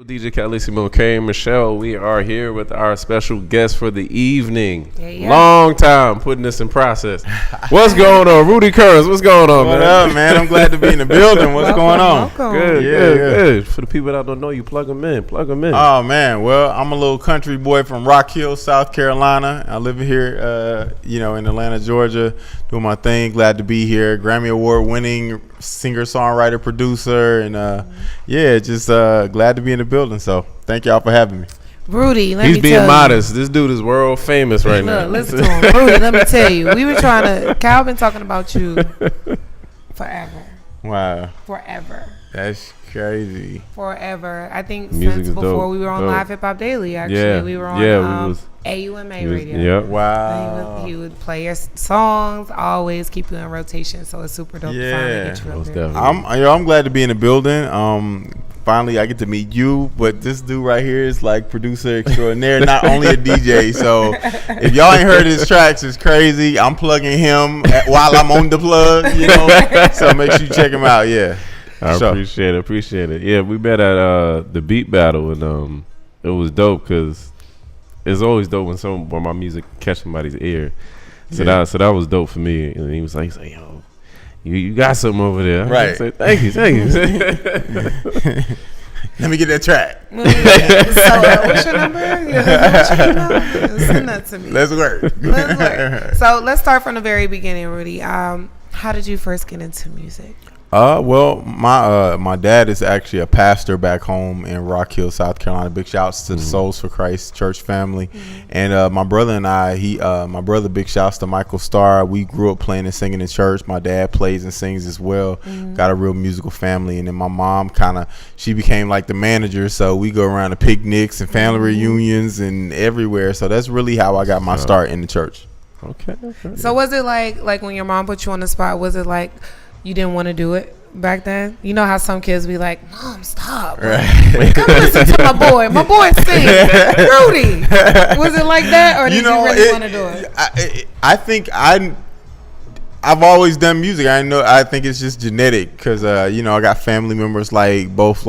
DJ Calissimo K and Michelle, we are here with our special guest for the evening. Yeah. Long time putting this in process. What's going on? Rudy Curtis, what's going on, What man? up, man? I'm glad to be in the building. What's going on? Good. For the people that don't know you, plug them in. Oh, man. Well, I'm a little country boy from Rock Hill, South Carolina. I live here, in Atlanta, Georgia, doing my thing. Glad to be here. Grammy Award winning singer, songwriter, producer, and just glad to be in the building. So thank y'all for having me. Rudy, he's being modest. This dude is world famous right now. Listen to him. Rudy, let me tell you, we were Cal been talking about you forever. Wow. Forever. That's crazy. Forever. I think Music since before dope. we were on Live Hip Hop Daily, actually. We were on AUMA radio. Yeah. Wow. He would play your songs, always keep you in rotation. So it's super dope to finally get you up there. I'm glad to be in the building. Finally, I get to meet you, but this dude right here is like producer extraordinaire, not only a DJ. So if y'all ain't heard his tracks, it's crazy. I'm plugging him while I'm on the plug, So make sure you check him out. Yeah, I appreciate it. Yeah, we met at the beat battle, and it was dope because it's always dope when my music catch somebody's ear. So that was dope for me. And he was like, yo. You got something over there. Right. I said, thank you. Let me get that track. So what's your number? Send that to me. Let's work. So let's start from the very beginning, Rudy. How did you first get into music? Well, my dad is actually a pastor back home in Rock Hill, South Carolina. Big shouts to the Souls for Christ church family. And my brother and I, my brother, big shouts to Michael Starr. We grew up playing and singing in church. My dad plays and sings as well. Got a real musical family. And then my mom she became like the manager. So we go around to picnics and family reunions and everywhere. So that's really how I got my start in the church. Okay. So was it like when your mom put you on the spot, was it like you didn't want to do it back then? You know how some kids be like, Mom, stop. Right. Come listen to my boy. My boy sing. Rudy. Was it like that? Or did you really want to do it? I think I've always done music. I think it's just genetic because, I got family members both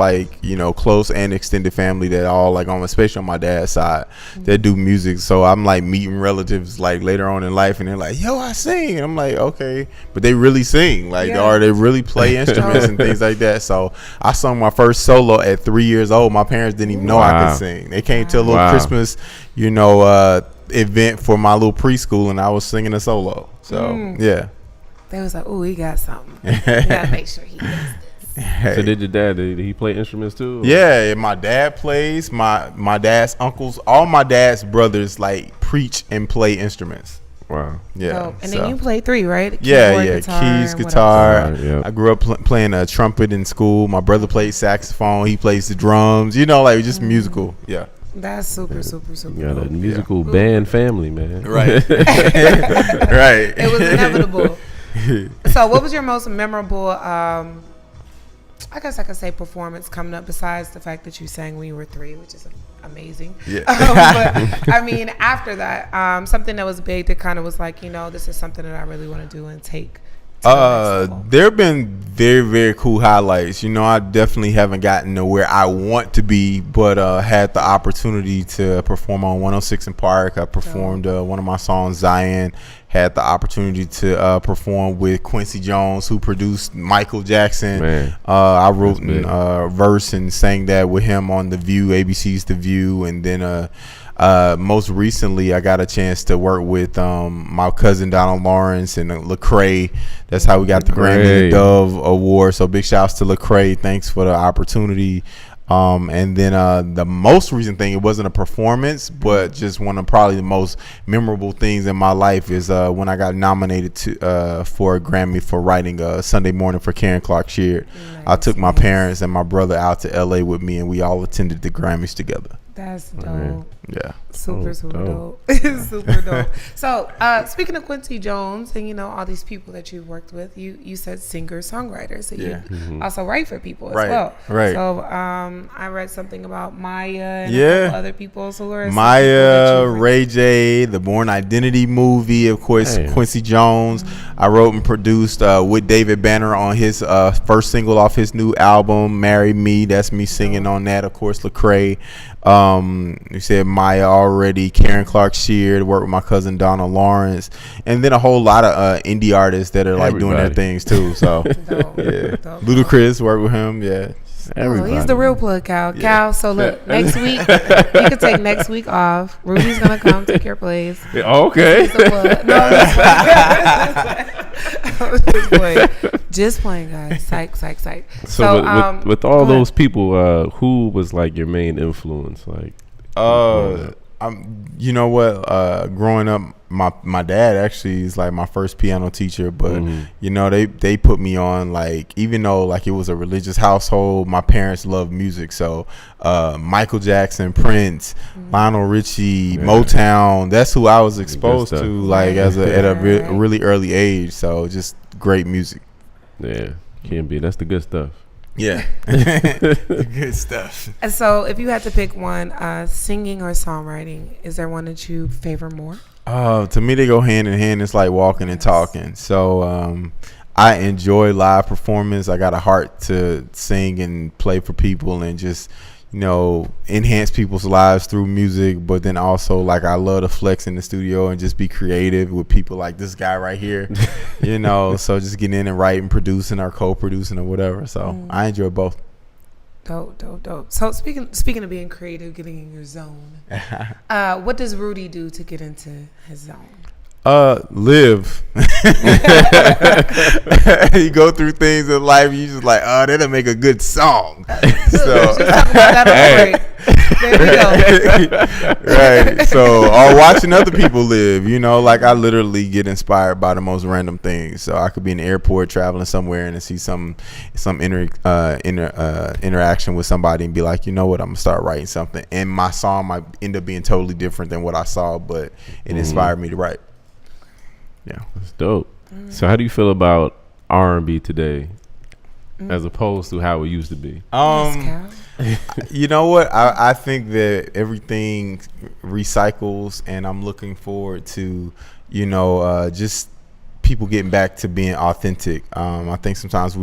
close and extended family that all especially on my dad's side that do music. So I'm meeting relatives later on in life and they're like, yo, I sing. And I'm like, okay, but they really sing or they really play instruments and things like that. So I sung my first solo at 3 years old. My parents didn't even know I could sing. They came to a little Christmas, event for my little preschool and I was singing a solo. So, yeah. They was like, oh, he got something. You gotta make sure he does this. So did he play instruments too? Or? Yeah, my dad plays. My dad's uncles, all my dad's brothers preach and play instruments. Wow. Yeah. And then you play 3, right? Keyboard, keys, guitar. Yep. I grew up playing a trumpet in school. My brother plays saxophone. He plays the drums. Just musical. Yeah. That's super, super, super. You got a musical band family, man. Right. Right. It was inevitable. So what was your most memorable, I guess I could say, performance coming up besides the fact that you sang when you were 3, which is amazing. Yeah. But I mean, after that, something that was big that kind of was like, this is something that I really want to do and take. There have been very, very cool highlights. I definitely haven't gotten to where I want to be, but had the opportunity to perform on 106 in Park. I performed one of my songs, Zion. Had the opportunity to perform with Quincy Jones, who produced Michael Jackson. Man, I wrote a verse and sang that with him on The View, ABC's The View. And then most recently, I got a chance to work with my cousin Donald Lawrence and Lecrae. That's how we got the Grammy and Dove Award. So big shouts to Lecrae. Thanks for the opportunity. And then the most recent thing, it wasn't a performance, but just one of probably the most memorable things in my life is when I got nominated for a Grammy for writing Sunday Morning for Karen Clark Sheard. I took my parents and my brother out to LA with me and we all attended the Grammys together. That's dope. Yeah. Super dope. dope. Super dope. So, speaking of Quincy Jones and, you know, all these people that you've worked with, you said singer-songwriter. So you also write for people as well. Right. So, I read something about Maya and a couple other people. So, where are Maya, Ray J, the Born Identity movie, of course, Quincy Jones. I wrote and produced with David Banner on his first single off his new album, Marry Me. That's me singing on that. Of course, Lecrae. You said Maya already, Karen Clark Sheard, worked with my cousin Donna Lawrence, and then a whole lot of indie artists that are like doing their things too. So Ludacris worked with him. Yeah. Everybody. He's the real plug, Cal. Yeah. Cal, so look, next week, you can take next week off. Ruby's going to come take your place. Okay. No, just playing, guys. Psych. So with all those people, who was like your main influence? Like, you know what? Growing up, my dad actually is like my first piano teacher, but you know they put me on, like, even though like it was a religious household, my parents loved music. So Michael Jackson, Prince, Lionel Richie, Motown. That's who I was exposed to, like at a really early age. So just great music. Yeah, can be. That's the good stuff. Yeah. The good stuff. And so if you had to pick one, singing or songwriting, is there one that you favor more? To me, they go hand in hand. It's like walking and talking. So I enjoy live performance. I got a heart to sing and play for people and just, you know, enhance people's lives through music. But then also, like, I love to flex in the studio and just be creative with people like this guy right here, you know. So just getting in and writing, producing, or co-producing or whatever. So I enjoy both. Dope. So speaking of being creative, getting in your zone, what does Rudy do to get into his zone? Live. You go through things in life, you just like, that'll make a good song. So there we go. Right. So, or watching other people live, you know, like I literally get inspired by the most random things. So I could be in the airport traveling somewhere and see some interaction with somebody and be like, you know what, I'm gonna start writing something, and my song might end up being totally different than what I saw, but it inspired me to write. Yeah, that's dope. So how do you feel about R&B today as opposed to how it used to be? You know what? I think that everything recycles, and I'm looking forward to, you know, just people getting back to being authentic. I think sometimes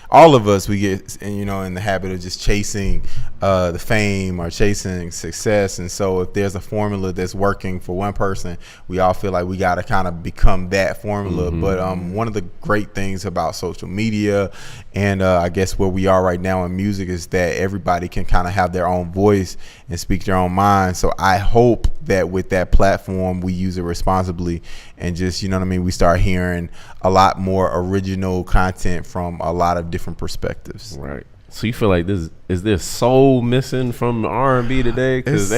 all of us get, you know, in the habit of just chasing the fame or chasing success. And so if there's a formula that's working for one person, we all feel like we got to kind of become that formula. But one of the great things about social media and I guess where we are right now in music is that everybody can kind of have their own voice and speak their own mind. So I hope that with that platform, we use it responsibly and just, you know what I mean, we start hearing a lot more original content from a lot of different perspectives. Right. So you feel like is there soul missing from R&B today? Because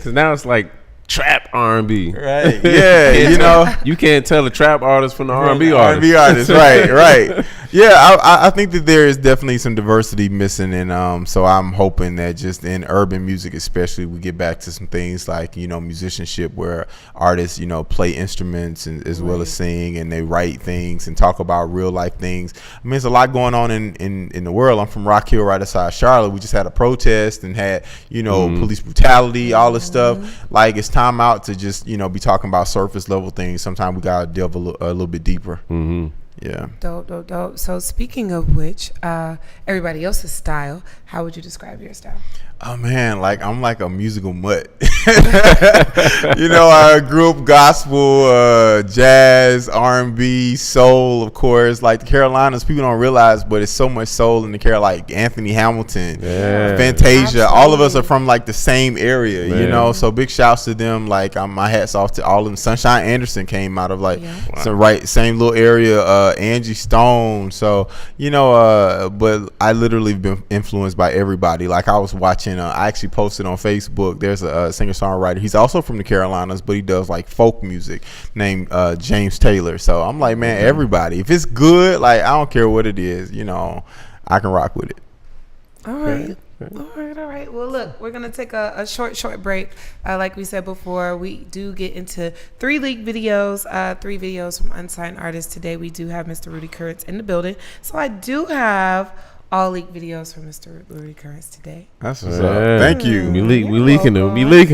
now it's like trap R&B. Right. Yeah. You know, you can't tell a trap artist from the R&B artist. R&B artist. Right. Yeah. I think that there is definitely some diversity missing, and so I'm hoping that just in urban music, especially, we get back to some things like, you know, musicianship, where artists, you know, play instruments and, as well as sing, and they write things and talk about real life things. I mean, there's a lot going on in the world. I'm from Rock Hill, right outside Charlotte. We just had a protest and had, you know, police brutality, all this stuff. Like, it's time out to just, you know, be talking about surface level things. Sometimes we gotta delve a little bit deeper. Yeah. Dope. So speaking of which, everybody else's style, how would you describe your style? Oh man, like I'm like a musical mutt. You know, I grew up gospel, jazz, R&B, soul, of course. Like the Carolinas, people don't realize, but it's so much soul in the Carolinas. Like Anthony Hamilton, Fantasia. Absolutely. All of us are from like the same area, you know. So big shouts to them. Like my hats off to all of them. Sunshine Anderson came out of like same little area. Angie Stone. So, you know, but I literally been influenced by everybody. Like I was watching. I actually posted on Facebook. There's a singer-songwriter. He's also from the Carolinas, but he does like folk music, named James Taylor. So I'm like, man, everybody, if it's good, like I don't care what it is, you know, I can rock with it. All right. All right. Well, look, we're going to take a short break. Like we said before, we do get into 3 leaked videos, 3 videos from unsigned artists. Today, we do have Mr. Rudy Currents in the building. So I do have all leaked videos from Mr. Rudy Currents today. That's what's up. Thank you. We leaking them. Appreciate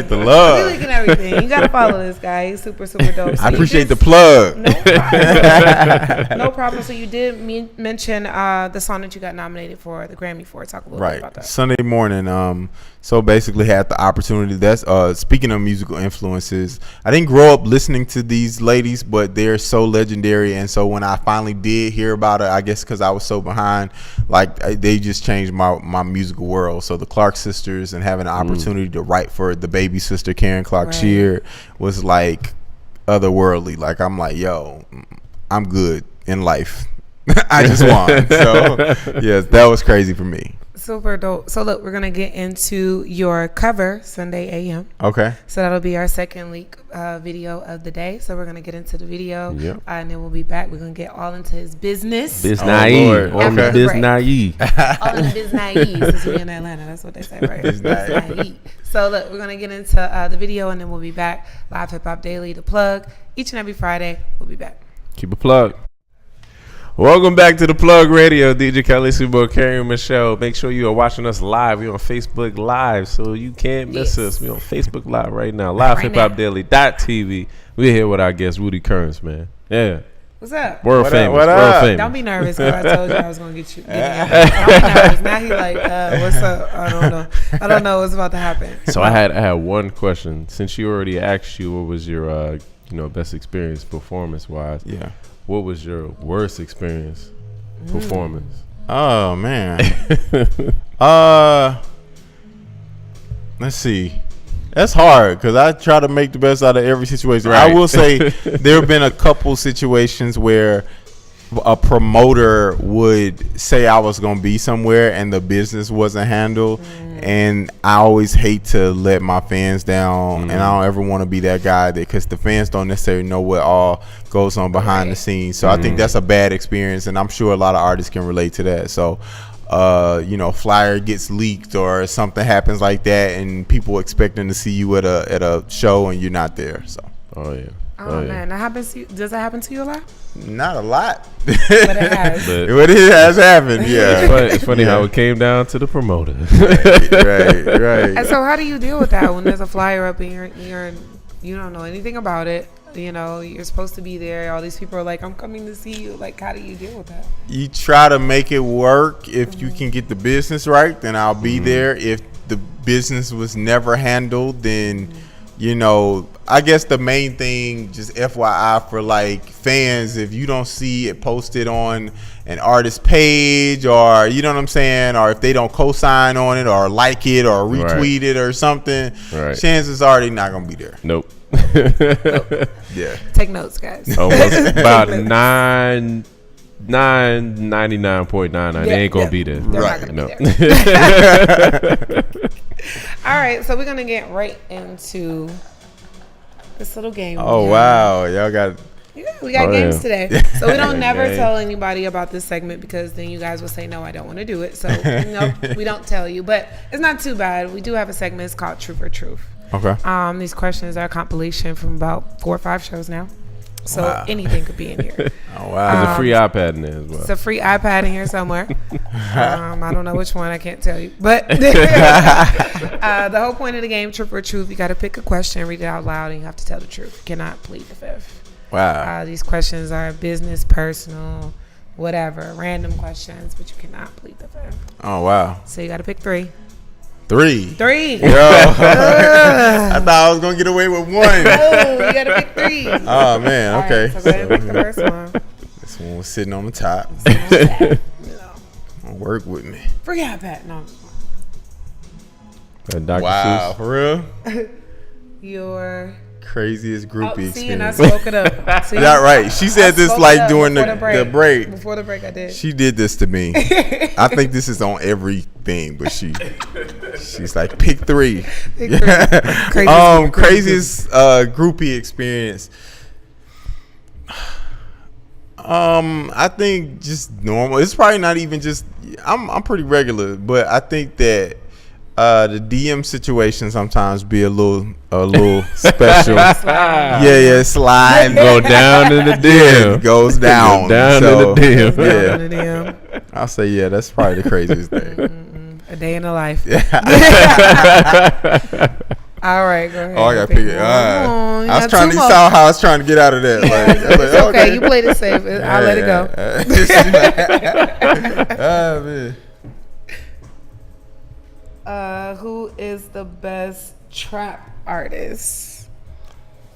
the love. We leaking everything. You got to follow this guy. He's super, super dope. So I appreciate the plug. No problem. No problem. So you did mention the song that you got nominated for the Grammy for. Talk a little bit about that. Sunday morning. So basically had the opportunity. That's speaking of musical influences. I didn't grow up listening to these ladies, but they're so legendary. And so when I finally did hear about it, I guess because I was so behind, like they just changed my musical world. So the Clark sisters and having the opportunity to write for the baby sister Karen Clark Sheard was like otherworldly. Like I'm like, yo, I'm good in life. I just won. So yes, that was crazy for me. Super dope. So look, we're gonna get into your cover Sunday AM. Okay. So that'll be our second leak video of the day. So we're gonna get into the video, and then we'll be back. We're gonna get all into his business. All in the business. Since we're in Atlanta, that's what they say, right? Business. So look, we're gonna get into the video, and then we'll be back. Live Hip Hop Daily, the plug. Each and every Friday, we'll be back. Keep it plugged. Welcome back to the Plug Radio. DJ Kelly, Subo, Carrie, and Michelle. Make sure you are watching us live. We're on Facebook Live, so you can't miss us. We're on Facebook Live right now. LiveHipHopDaily.tv. We're here with our guest, Rudy Currents, man. Yeah. What's up? World famous. What up? Famous. Don't be nervous, because I told you I was going to get you. Don't be nervous. Now he like, what's up? I don't know. I don't know what's about to happen. So I had one question. Since she already asked you what was your best experience performance-wise. Yeah. What was your worst experience performance? Oh man. Let's see. That's hard because I try to make the best out of every situation. Right. I will say there have been a couple situations where a promoter would say I was going to be somewhere and the business wasn't handled. And I always hate to let my fans down, and I don't ever want to be that guy because the fans don't necessarily know what all goes on behind the scenes. So I think that's a bad experience, and I'm sure a lot of artists can relate to that. So, flyer gets leaked or something happens like that, and people expecting to see you at a show and you're not there. So. Oh man, that happens to you. Does that happen to you a lot? Not a lot, but it has. But it has happened. Yeah, it's funny how it came down to the promoter. right. And so, how do you deal with that when there's a flyer up and you don't know anything about it? You know, you're supposed to be there. All these people are like, "I'm coming to see you." Like, how do you deal with that? You try to make it work. If you can get the business right, then I'll be there. If the business was never handled, then I guess the main thing, just FYI for like fans, if you don't see it posted on an artist page or you know what I'm saying, or if they don't co-sign on it or like it or retweet it or something, chances are they're not gonna be there. Nope. Yeah. Take notes, guys. Almost about 99.99. They ain't gonna be there. Right. No. All right, so we're gonna get right into this little game. Oh wow, y'all got. Yeah, we got games today. So we don't never tell anybody about this segment because then you guys will say, no, I don't want to do it. So we don't tell you, but it's not too bad. We do have a segment. It's called Truth or Truth. Okay. These questions are a compilation from about 4 or 5 shows now. So anything could be in here. Oh, wow. There's a free iPad in there as well. It's a free iPad in here somewhere. I don't know which one. I can't tell you. But the whole point of the game, Truth or Truth, you got to pick a question, read it out loud, and you have to tell the truth. You cannot plead the fifth. Wow. These questions are business, personal, whatever, random questions, but you cannot plead the fifth. Oh, wow. So you got to pick 3. 3. Yo. I thought I was going to get away with 1. Oh, you got to pick 3. Oh, man. Okay. Right, so go ahead and pick the first one. This one was sitting on the top. Work with me. Free iPad. No. Dr. Wow. Seuss. For real? Your craziest groupie see, and I experience. spoke it up. See? Yeah, right. She said this like during the break. Before the break, I did. She did this to me. I think this is on everything, but she's like, pick 3. Craziest groupie experience. I think just normal. It's probably not even just. I'm pretty regular, but I think that the DM situation sometimes be a little special. Yeah, slide, go down in the DM. It goes down, in the DM. Yeah, I'll say that's probably the craziest thing. A day in the life. All right, go ahead. Oh, I gotta pick it. I was trying to. You more. saw how I was trying to get out of that. It's okay. You played it safe. I'll let it go. Oh man. Who is the best trap artist?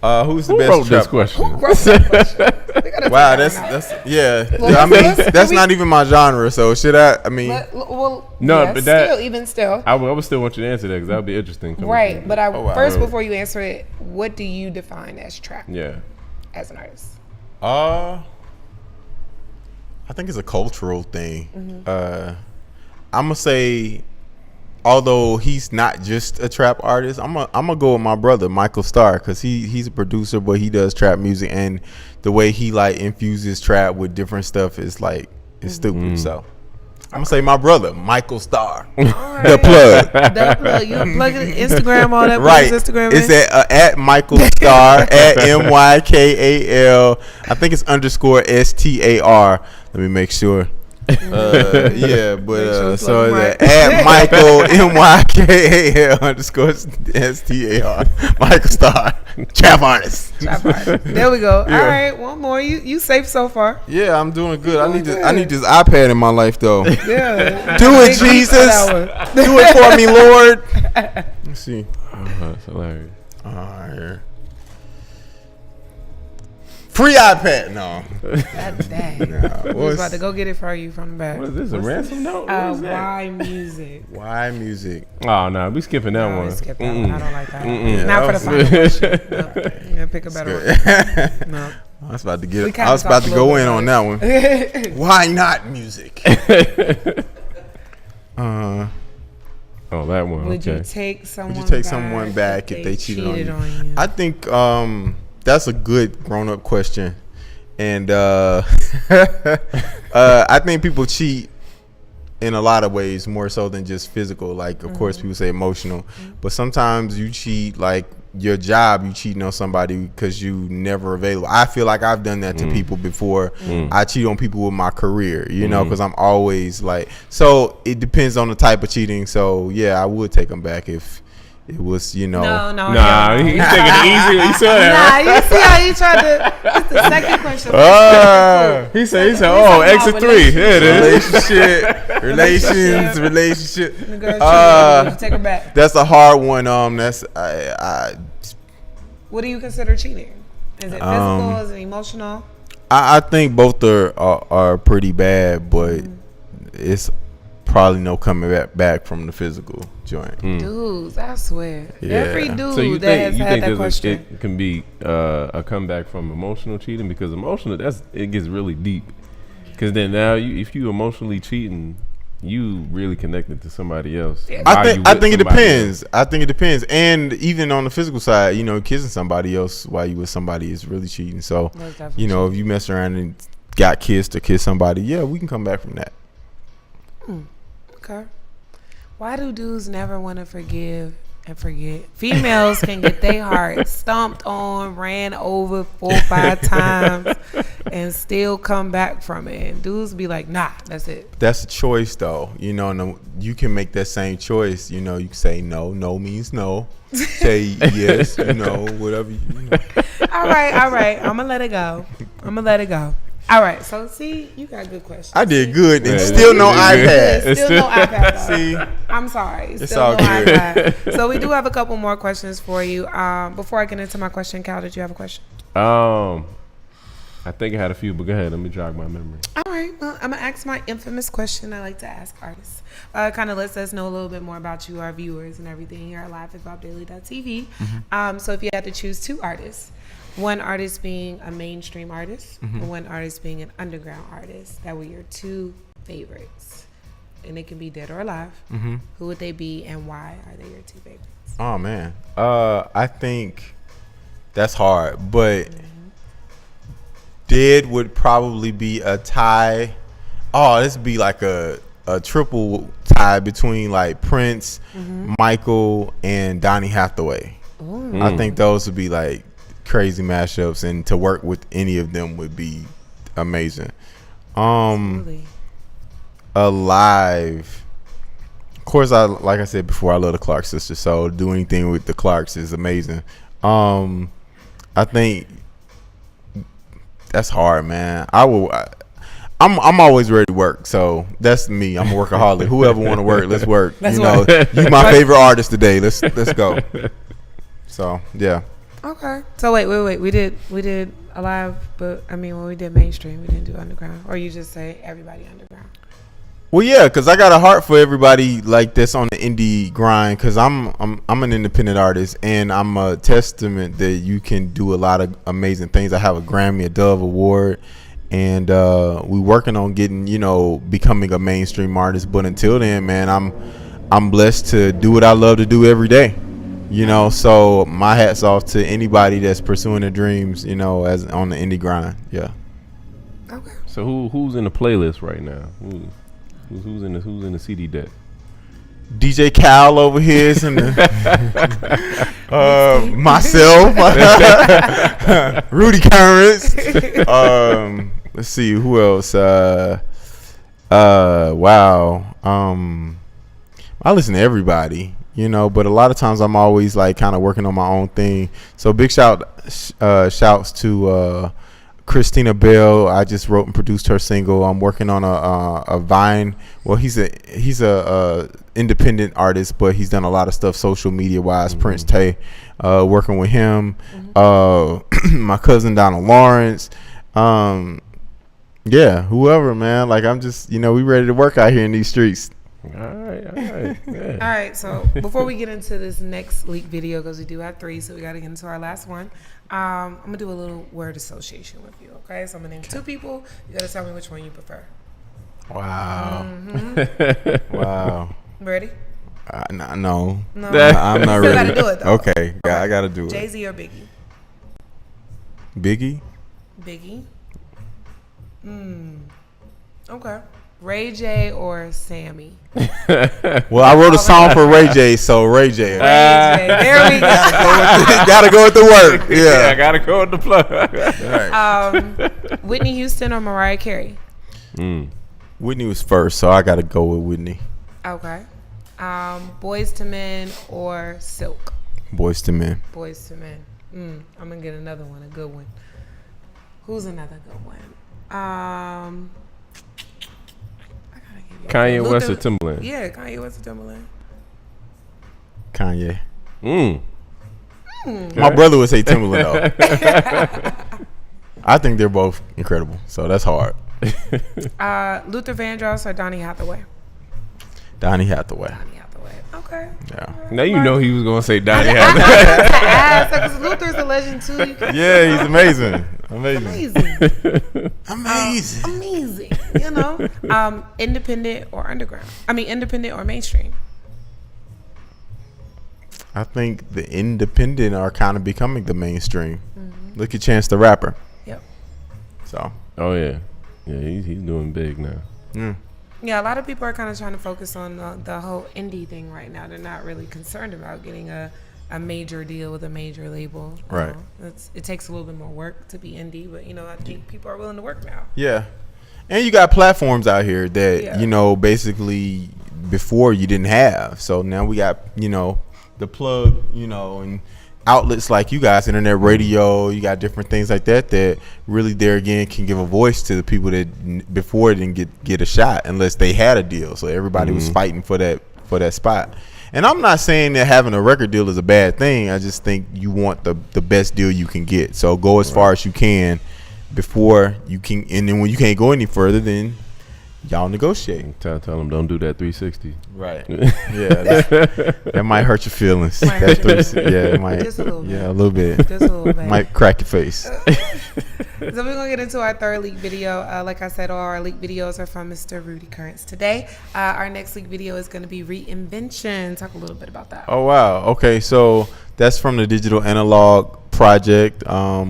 Who's the Who best wrote trap? this question? Who wrote that question? We gotta Wow, take that that's one out. yeah. Well, I mean, let's- that's we- not even my genre. So should I? I mean, Well, No, yes, but that- still. I would still want you to answer that because that would be interesting. coming Right, from you. but wow. first, before you answer it, what do you define as trap Yeah. as an artist? I think it's a cultural thing. I'm gonna say, although he's not just a trap artist, I'm gonna go with my brother Michael Starr because he's a producer, but he does trap music, and the way he like infuses trap with different stuff is like it's stupid. So I'm gonna say my brother Michael Starr, the plug. The plug. You plug it Instagram, all that. Right, Instagram. it's at Michael Starr at MYKAL. I think it's _STAR. Let me make sure. Yeah, but sure it's so right. at Michael MYKAL _STAR. Michael Starr, trap artist. Trap artist. There we go. Yeah. All right, one more. You safe so far? Yeah, I'm doing good. I need Doing I good. need this iPad in my life though. Yeah. Do it, Thank you for Jesus. that one. Do it for me, Lord. Let's see. That's hilarious. All right. Free iPad. No. God dang. Nah, I was about to go get it for you from the back. What is this? A ransom note? What is that? Why music? Why music? Oh no, we skipping that No, one. skip that one. I don't like that. Mm-mm. Not for the Yeah, final question. No. You gotta pick a better one. No. I was about to We get. kinda I was about to talked a go little in bit on that one. Why not music? Oh, that one. Would Okay. you take someone? Would you take someone back if they cheated on you? you? I think that's a good grown-up question, and I think people cheat in a lot of ways, more so than just physical. Like, of course, people say emotional, but sometimes you cheat, like your job, you cheating on somebody because you never available. I feel like I've done that to people before. I cheat on people with my career, you know, because I'm always like. So it depends on the type of cheating. So yeah, I would take them back if it was, you know. No, Nah, he's taking it easy. You saw that, Nah, you see how you tried to. It's the second question. right? He said, oh, talking exit about 3. Here it is. Relationship. The girl cheated. Would you take her back? That's a hard one. That's What do you consider cheating? Is it physical? Is it emotional? I think both are pretty bad, but it's probably no coming back from the physical joint. Dudes, I swear. Yeah. Every dude So you that think has had that there's question. it can be a comeback from emotional cheating, because emotional it gets really deep. Because then now if you emotionally cheating, you really connected to somebody else. Yeah. I think it depends. I think it depends, and even on the physical side, you know, kissing somebody else while you with somebody is really cheating. So That's definitely you know, if you mess around and got kissed or kiss somebody, yeah, we can come back from that. Okay. Why do dudes never want to forgive and forget? Females can get their heart stomped on, ran over 4 or 5 times, and still come back from it. And dudes be like, nah, that's it. That's a choice, though. You know, no, you can make that same choice. You know, you can say no. No means no. Say yes. You know, whatever. You know. All right. I'm going to let it go. All right. So, see, you got good questions. I did good, and Yeah, still no you did iPad. good. Still no iPad. Though. See, I'm sorry. It's Still all no good. iPad. So we do have a couple more questions for you. Before I get into my question, Cal, did you have a question? I think I had a few, but go ahead. Let me jog my memory. All right. Well, I'm gonna ask my infamous question I like to ask artists. Kind of lets us know a little bit more about you, our viewers, and everything here at LiveHipHopDaily.tv. So if you had to choose 2 artists, one artist being a mainstream artist, and one artist being an underground artist, that were your 2 favorites, and it can be dead or alive. Who would they be, and why are they your 2 favorites? oh man, I think that's hard, but dead would probably be a tie. Oh, this would be like a triple tie between like Prince, Michael, and Donny Hathaway. I think those would be like crazy mashups, and to work with any of them would be amazing. Alive. Of course, like I said before, I love the Clark sisters, so do anything with the Clarks is amazing. I think that's hard, man. I'm always ready to work, so that's me. I'm a workaholic. Whoever want to work, let's work. You my favorite artist today. Let's go. So yeah. Okay. So wait. We did Alive, but I mean when we did mainstream, we didn't do underground. Or you just say everybody underground? Well, yeah, because I got a heart for everybody like this on the indie grind. Because I'm an independent artist, and I'm a testament that you can do a lot of amazing things. I have a Grammy, a Dove Award, and we working on getting, becoming a mainstream artist. But until then, man, I'm blessed to do what I love to do every day. So my hat's off to anybody that's pursuing their dreams, as on the indie grind. Yeah. Okay. So who's in the playlist right now? Who's in the CD deck? DJ Cal over here is in the myself, Rudy Currents. Let's see who else. Wow. I listen to everybody, but a lot of times I'm always like kind of working on my own thing. So big shouts to Christina Bell. I just wrote and produced her single. I'm working on a Vine. Well, he's a independent artist, but he's done a lot of stuff social media wise. Prince Tay, working with him. My cousin Donald Lawrence. Yeah, whoever, man. Like I'm just, we ready to work out here in these streets. All right. Yeah. All right, so before we get into this next leak video, because we do have 3, so we got to get into our last one, I'm going to do a little word association with you, okay? So I'm going to name 2 people. You got to tell me which one you prefer. Wow. Wow. Ready? No. I'm not Still ready. Got to do it, though. Okay, I got to do it. Jay-Z or Biggie? Biggie? Okay. Ray J or Sammy? Well, I wrote a song for Ray J, so Ray J. There we go. Gotta go with the work. Yeah, I gotta go with the plug. Right. Whitney Houston or Mariah Carey? Whitney was first, so I gotta go with Whitney. Okay. Boys to Men or Silk? Boys to Men. Boys to Men. I'm gonna get another one, a good one. Who's another good one? Kanye West or Timbaland? Yeah, Kanye West or Timbaland. Kanye. Okay. My brother would say Timbaland though. I think they're both incredible, so that's hard. Luther Vandross or Donny Hathaway? Donny Hathaway. Okay. Yeah. Now you know he was gonna say Donny Hathaway. Because Luther's a legend too. Yeah, he's amazing. Amazing. Independent or underground? Independent or mainstream? I think the independent are kind of becoming the mainstream. Look at Chance the Rapper. Yep. So. Oh yeah, he's doing big now. Yeah, a lot of people are kind of trying to focus on the whole indie thing right now. They're not really concerned about getting a major deal with a major label. Right. It takes a little bit more work to be indie, but I think people are willing to work now. Yeah. And you got platforms out here that, basically before you didn't have. So now we got, the plug, and outlets like you guys, internet radio, you got different things like that really there again can give a voice to the people that before didn't get a shot unless they had a deal. So everybody was fighting for that spot. And I'm not saying that having a record deal is a bad thing. I just think you want the best deal you can get. So go as far as you can before you can, and then when you can't go any further, then y'all negotiate. Tell them don't do that 360. Right. Yeah. That might hurt your feelings. It might. Just a little bit. Yeah, a little bit. Just a little bit. Might crack your face. So we're gonna get into our 3rd leak video. Like I said, all our leak videos are from Mr. Rudy Currents today. Our next leak video is gonna be Reinvention. Talk a little bit about that. Oh wow. Okay, so that's from the Digital Analog project,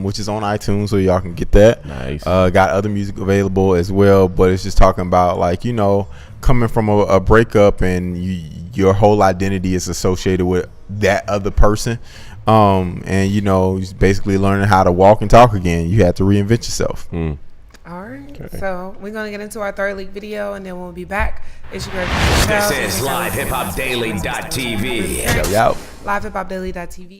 which is on iTunes, so y'all can get that. Nice. Got other music available as well, but it's just talking about like, you know, coming from a breakup and your whole identity is associated with that other person. And you know, just basically learning how to walk and talk again. You have to reinvent yourself. All right. Okay. So we're gonna get into our third leak video, and then we'll be back. It's your girl. This is LiveHipHopDaily.tv. Yo. LiveHipHopDaily.tv.